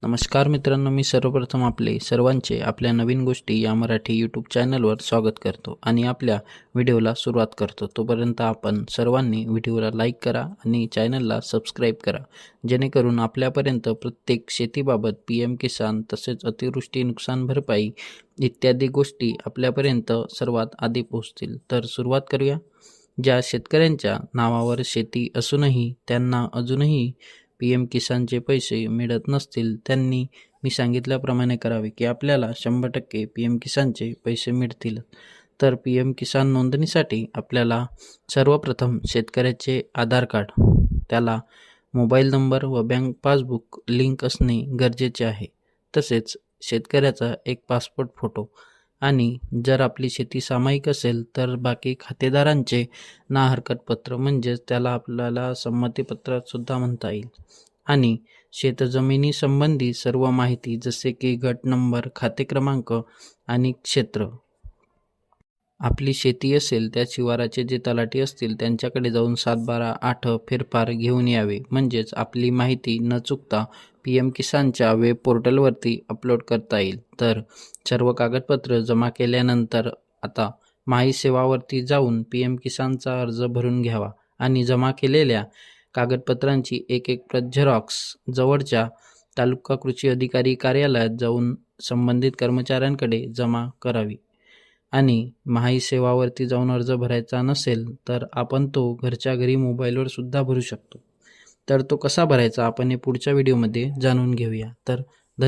नमस्कार मित्रांनो, मी सर्वप्रथम आपले सर्वांचे आपल्या नवीन गोष्टी या मराठी यूट्यूब चॅनलवर स्वागत करतो आणि आपल्या व्हिडिओला सुरुवात करतो. तोपर्यंत आपण सर्वांनी व्हिडिओला लाईक करा आणि चॅनलला सबस्क्राईब करा, जेणेकरून आपल्यापर्यंत प्रत्येक शेतीबाबत PM किसान तसेच अतिवृष्टी नुकसान भरपाई इत्यादी गोष्टी आपल्यापर्यंत सर्वात आधी पोहोचतील. तर सुरुवात करूया. ज्या शेतकऱ्यांच्या नावावर शेती असूनही त्यांना अजूनही PM किसानचे पैसे मिळत नसतील, त्यांनी मी सांगितल्याप्रमाणे करावे की आपल्याला 100% PM किसानचे पैसे मिळतील. तर PM किसान नोंदणीसाठी आपल्याला सर्वप्रथम शेतकऱ्याचे आधार कार्ड, त्याला मोबाईल नंबर व बँक पासबुक लिंक असणे गरजेचे आहे. तसेच शेतकऱ्याचा एक पासपोर्ट फोटो आणि जर आपली शेती सामायिक असेल तर बाकी खातेदारांचे ना हरकत पत्र, म्हणजेच त्याला आपल्याला संमतीपत्र सुद्धा म्हणता येईल, आणि शेतजमिनी संबंधी सर्व माहिती जसे की गट नंबर, खाते क्रमांक आणि क्षेत्र. आपली शेती असेल त्या शिवाराचे जे तलाठी असतील त्यांच्याकडे जाऊन 7/12/8 फेरफार घेऊन यावे, म्हणजेच आपली माहिती न चुकता PM किसानच्या वेब पोर्टलवरती अपलोड करता येईल. तर सर्व कागदपत्र जमा केल्यानंतर आता माई सेवावरती जाऊन PM किसानचा अर्ज भरून घ्यावा आणि जमा केलेल्या कागदपत्रांची एक प्रत झेरॉक्स जवळच्या तालुका कृषी अधिकारी कार्यालयात जाऊन संबंधित कर्मचाऱ्यांकडे जमा करावी. आणि महाई सेवावरती जाऊन अर्ज भरायचा नसेल तर आपण तो घरच्या घरी मोबाईलवर सुद्धा भरू शकतो. तर तो कसा भरायचा आपण हे पुढच्या व्हिडिओमध्ये जाणून घेऊया. तर